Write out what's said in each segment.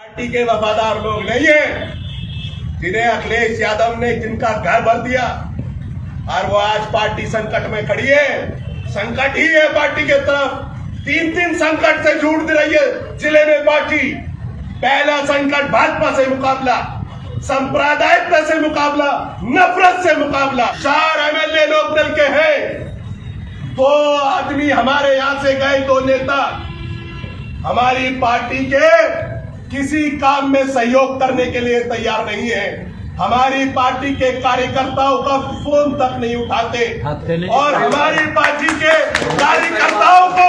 Party के वफादार लोग नहीं है जिन्हें अखिलेश यादव ने जिनका घर भर दिया और वो आज पार्टी संकट में खड़ी है। संकट ही है पार्टी के तरफ। तीन संकट से जूझ रही है जिले में पार्टी। पहला संकट भाजपा से मुकाबला, सांप्रदायिकता से मुकाबला, नफरत से मुकाबला। 4 एमएलए लोकदल के हैं, 2 आदमी हमारे यहां से गए, 2 नेता हमारी पार्टी के किसी काम में सहयोग करने के लिए तैयार नहीं है। हमारी पार्टी के कार्यकर्ताओं का फोन तक नहीं उठाते और हमारी पार्टी के कार्यकर्ताओं को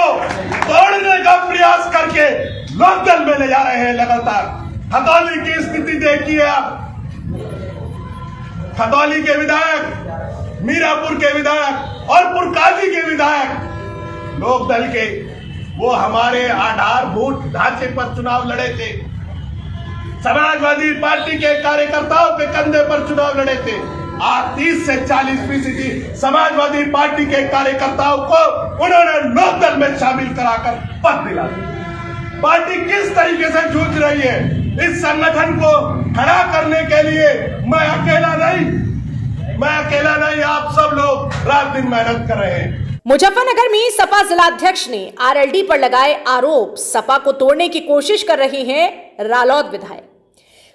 तोड़ने का प्रयास करके लोकदल में ले जा रहे हैं लगातार। खतौली की स्थिति देखिए आप। खतौली के विधायक, मीरापुर के विधायक और पुरकाजी के विधायक लोकदल के, वो हमारे आधारभूत ढांचे पर चुनाव लड़े थे। समाजवादी पार्टी के कार्यकर्ताओं के कंधे पर चुनाव लड़े थे। आज 30 से 40% समाजवादी पार्टी के कार्यकर्ताओं को उन्होंने लोकदल में शामिल कराकर पद दिला दिया। पार्टी किस तरीके से जूझ रही है, इस संगठन को खड़ा करने के लिए मैं अकेला नहीं, आप सब लोग रात दिन मेहनत कर रहे हैं। मुजफ्फरनगर में सपा जिलाध्यक्ष ने आरएलडी पर लगाए आरोप। सपा को तोड़ने की कोशिश कर रहे हैं रालोद विधायक।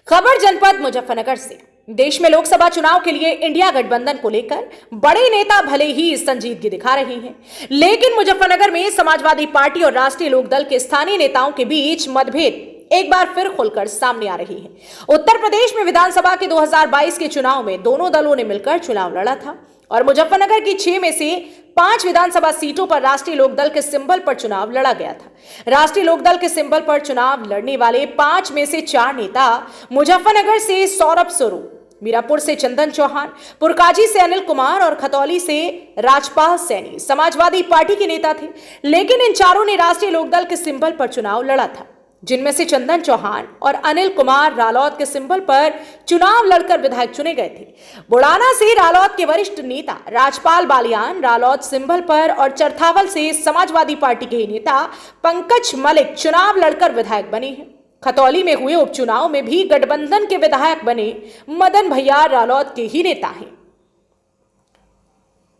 खबर जनपद मुजफ्फरनगर से। देश में लोकसभा चुनाव के लिए इंडिया गठबंधन को लेकर बड़े नेता भले ही संजीदगी दिखा रहे हैं, लेकिन मुजफ्फरनगर में समाजवादी पार्टी और राष्ट्रीय लोकदल के स्थानीय नेताओं के बीच मतभेद एक बार फिर खुलकर सामने आ रही है। उत्तर प्रदेश में विधानसभा के 2022 के चुनाव में दोनों दलों ने मिलकर चुनाव लड़ा था और मुजफ्फरनगर की 6 में से 5 विधानसभा सीटों पर राष्ट्रीय लोकदल के सिंबल पर चुनाव लड़ा गया था। राष्ट्रीय लोकदल के सिंबल पर चुनाव लड़ने वाले 5 में से 4 नेता मुजफ्फरनगर से सौरभ स्वरूप, मीरापुर से चंदन चौहान, पुरकाजी से अनिल कुमार और खतौली से राजपाल सैनी समाजवादी पार्टी के नेता थे। लेकिन इन चारों ने राष्ट्रीय लोकदल के सिंबल पर चुनाव लड़ा था, जिनमें से चंदन चौहान और अनिल कुमार रालोद के सिंबल पर चुनाव लड़कर विधायक चुने गए थे। बुड़ाना से रालोद के वरिष्ठ नेता राजपाल बालियान रालोद सिंबल पर और चरथावल से समाजवादी पार्टी के नेता पंकज मलिक चुनाव लड़कर विधायक बने हैं। खतौली में हुए उपचुनाव में भी गठबंधन के विधायक बने मदन भैया रालोद के ही नेता हैं।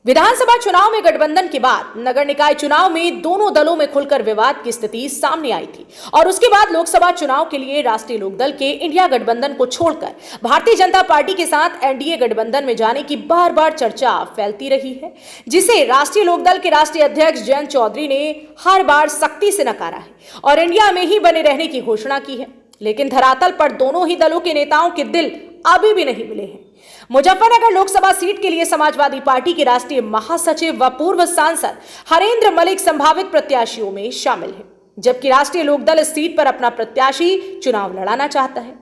विधानसभा चुनाव में गठबंधन के बाद नगर निकाय चुनाव में दोनों दलों में खुलकर विवाद की स्थिति सामने आई थी और उसके बाद लोकसभा चुनाव के लिए राष्ट्रीय लोकदल के इंडिया गठबंधन को छोड़कर भारतीय जनता पार्टी के साथ एनडीए गठबंधन में जाने की बार बार चर्चा फैलती रही है, जिसे राष्ट्रीय लोकदल के राष्ट्रीय अध्यक्ष जयंत चौधरी ने हर बार सख्ती से नकारा है और इंडिया में ही बने रहने की घोषणा की है। लेकिन धरातल पर दोनों ही दलों के नेताओं के दिल अभी भी नहीं मिले हैं। मुजफ्फरनगर लोकसभा सीट के लिए समाजवादी पार्टी के राष्ट्रीय महासचिव व पूर्व सांसद हरेंद्र मलिक संभावित प्रत्याशियों में शामिल हैं, जबकि राष्ट्रीय लोकदल इस सीट पर अपना प्रत्याशी चुनाव लड़ाना चाहता है।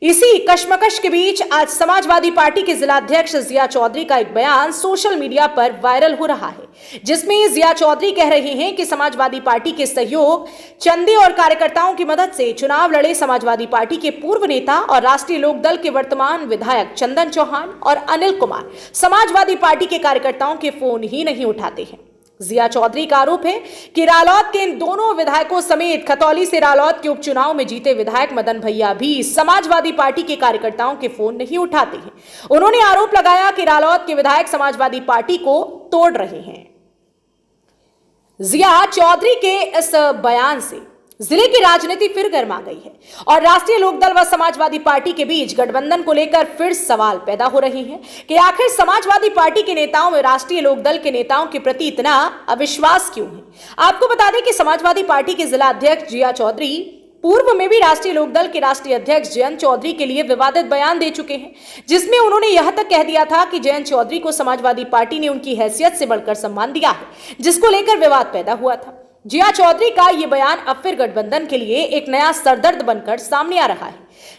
इसी कश्मकश के बीच आज समाजवादी पार्टी के जिलाध्यक्ष जिया चौधरी का एक बयान सोशल मीडिया पर वायरल हो रहा है, जिसमें जिया चौधरी कह रहे हैं कि समाजवादी पार्टी के सहयोग, चंदे और कार्यकर्ताओं की मदद से चुनाव लड़े समाजवादी पार्टी के पूर्व नेता और राष्ट्रीय लोकदल के वर्तमान विधायक चंदन चौहान और अनिल कुमार समाजवादी पार्टी के कार्यकर्ताओं के फोन ही नहीं उठाते हैं। जिया चौधरी का आरोप है कि रालोद के इन दोनों विधायकों समेत खतौली से रालोद के उपचुनाव में जीते विधायक मदन भैया भी समाजवादी पार्टी के कार्यकर्ताओं के फोन नहीं उठाते हैं। उन्होंने आरोप लगाया कि रालोद के विधायक समाजवादी पार्टी को तोड़ रहे हैं। जिया चौधरी के इस बयान से जिले की राजनीति फिर गर्मा गई है और राष्ट्रीय लोकदल व समाजवादी पार्टी के बीच गठबंधन को लेकर फिर सवाल पैदा हो रहे हैं कि आखिर समाजवादी पार्टी के नेताओं में राष्ट्रीय लोकदल के नेताओं के प्रति इतना अविश्वास क्यों है। आपको बता दें कि समाजवादी पार्टी के जिला अध्यक्ष जिया चौधरी पूर्व में भी राष्ट्रीय लोकदल के राष्ट्रीय अध्यक्ष जयंत चौधरी के लिए विवादित बयान दे चुके हैं, जिसमें उन्होंने यह तक कह दिया था कि जयंत चौधरी को समाजवादी पार्टी ने उनकी हैसियत से बढ़कर सम्मान दिया है, जिसको लेकर विवाद पैदा हुआ था। जिया चौधरी का यह बयान अब फिर गठबंधन के लिए एक नया सरदर्द बनकर सामने आ रहा है,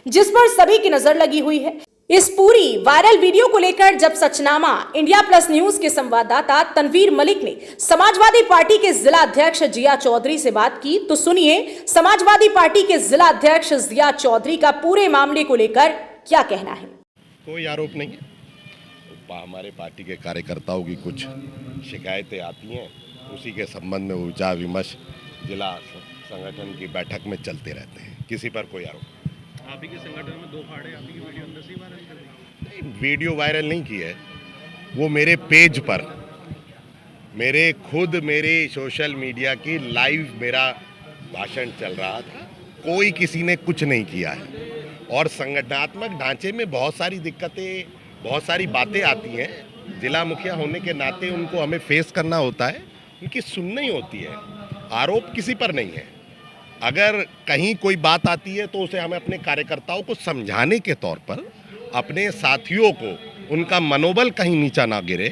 जिस पर सभी की नजर लगी हुई है। इस पूरी वायरल वीडियो को लेकर जब सचनामा इंडिया प्लस न्यूज के संवाददाता तनवीर मलिक ने समाजवादी पार्टी के जिला अध्यक्ष जिया चौधरी से बात की, तो सुनिए समाजवादी पार्टी के जिला अध्यक्ष जिया चौधरी का पूरे मामले को लेकर क्या कहना है। कोई आरोप नहीं है। हमारे पार्टी के कार्यकर्ताओं की कुछ शिकायतें आती हैं, उसी के संबंध में विचार विमर्श जिला संगठन की बैठक में चलते रहते हैं। किसी पर कोई आरोप आप ही के संगठन में 2 फाड़े, आप ही की वीडियो अंदर से वायरल कर दी। वीडियो वायरल नहीं की है, वो मेरे पेज पर मेरे सोशल मीडिया की लाइव मेरा भाषण चल रहा था। कोई किसी ने कुछ नहीं किया है। और संगठनात्मक ढांचे में बहुत सारी दिक्कतें, बहुत सारी बातें आती हैं। जिला मुखिया होने के नाते उनको हमें फेस करना होता है, उनकी सुननी होती है। आरोप किसी पर नहीं है। अगर कहीं कोई बात आती है तो उसे हमें अपने कार्यकर्ताओं को समझाने के तौर पर, अपने साथियों को उनका मनोबल कहीं नीचा ना गिरे।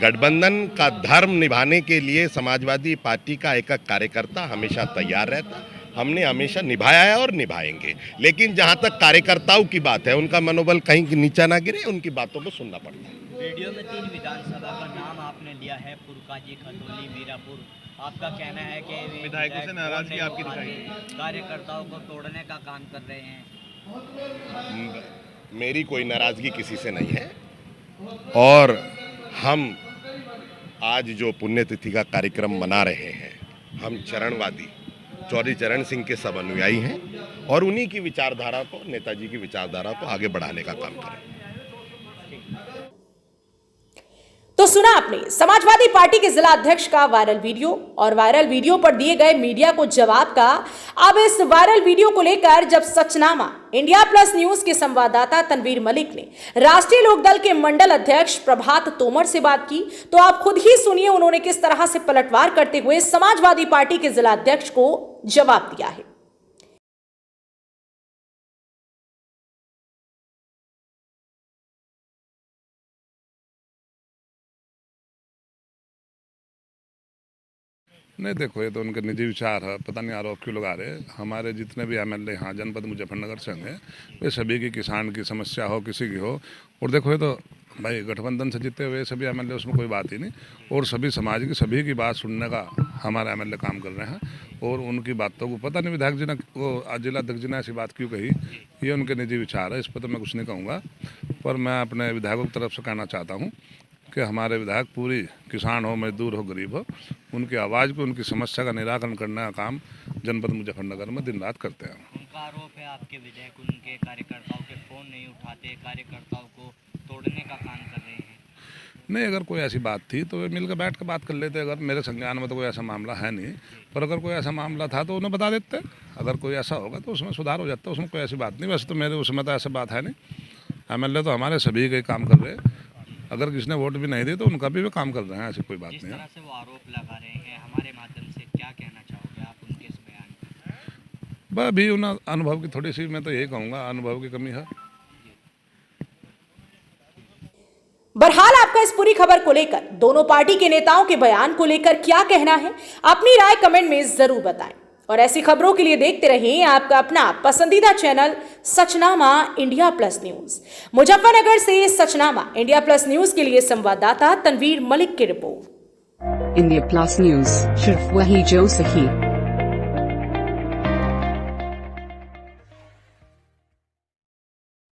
गठबंधन का धर्म निभाने के लिए समाजवादी पार्टी का एक कार्यकर्ता हमेशा तैयार रहता। हमने हमेशा निभाया है और निभाएंगे। लेकिन जहां तक कार्यकर्ताओं की बात है, उनका मनोबल कहीं नीचा ना गिरे, उनकी बातों को सुनना पड़ता है। वीडियो में 3 विधानसभा का नाम आपने लिया है, पुरकाजी, खतौली, मीरापुर। आपका कहना है कि विधायकों से नाराजगी आपकी दिखाई, कार्यकर्ताओं को तोड़ने का काम कर रहे हैं। मेरी कोई नाराजगी किसी से नहीं है। और हम आज जो पुण्यतिथि का कार्यक्रम मना रहे हैं, हम चरणवादी चौधरी चरण सिंह के सब अनुयायी हैं और उन्हीं की विचारधारा को, नेताजी की विचारधारा को आगे बढ़ाने का काम करें। तो सुना आपने समाजवादी पार्टी के जिला अध्यक्ष का वायरल वीडियो और वायरल वीडियो पर दिए गए मीडिया को जवाब का। अब इस वायरल वीडियो को लेकर जब सचनामा इंडिया प्लस न्यूज के संवाददाता तनवीर मलिक ने राष्ट्रीय लोकदल के मंडल अध्यक्ष प्रभात तोमर से बात की, तो आप खुद ही सुनिए उन्होंने किस तरह से पलटवार करते हुए समाजवादी पार्टी के जिला अध्यक्ष को जवाब दिया है। नहीं, देखो ये तो उनके निजी विचार है, पता नहीं आरोप क्यों लगा रहे। हमारे जितने भी एमएलए यहाँ जनपद मुजफ्फरनगर से हैं, वे सभी की किसान की समस्या हो, किसी की हो। और देखो ये तो भाई गठबंधन से जीते हुए सभी एमएलए, उसमें कोई बात ही नहीं। और सभी समाज की, सभी की बात सुनने का हमारा एमएलए काम कर रहे हैं। और उनकी बातों को पता नहीं विधायक जी ने, वो जिला अध्यक्ष जी ने ऐसी बात क्यों कही, ये उनके निजी विचार है, इस पर तो मैं कुछ नहीं कहूँगा। पर मैं अपने विधायकों की तरफ से कहना चाहता हूँ कि हमारे विधायक पूरी किसान हो, मजदूर हो, गरीब हो, उनकी आवाज़ को, उनकी समस्या का निराकरण करने का काम जनपद मुजफ्फरनगर में दिन रात करते हैं। उनका आरोप है आपके विधायक उनके कार्यकर्ताओं के फ़ोन नहीं उठाते, कार्यकर्ताओं को तोड़ने का काम कर रहे हैं। नहीं, अगर कोई ऐसी बात थी तो वे मिलकर बैठ कर बात कर लेते। अगर मेरे संज्ञान में तो कोई ऐसा मामला है नहीं, पर अगर कोई ऐसा मामला था तो उन्हें बता देते। अगर कोई ऐसा होगा तो उसमें सुधार हो जाता, उसमें कोई ऐसी बात नहीं। वैसे तो मेरे उसमें तो ऐसा बात है नहीं। एमएलए तो हमारे सभी के काम कर रहे हैं। अगर किसी ने वोट भी नहीं दी तो उनका भी वे काम कर रहे हैं, ऐसी कोई बात नहीं है। जिस तरह से वो आरोप लगा रहे हैं, हमारे माध्यम से क्या कहना चाहोगे आप उनके इस बयान पर? बस अभी उन अनुभव की थोड़ी सी, मैं तो यही कहूँगा, अनुभव की कमी है। बहरहाल आपका इस पूरी खबर को लेकर, दोनों पार्टी के नेताओं के बयान को लेकर क्या कहना है, अपनी राय कमेंट में जरूर बताएं। और ऐसी खबरों के लिए देखते रहें आपका अपना पसंदीदा channel Sachnama India plus news. Muzaffarnagar से सचनामा इंडिया प्लस न्यूज के लिए संवाददाता तनवीर मलिक की रिपोर्ट। इंडिया प्लस न्यूज, सिर्फ वही जो सही।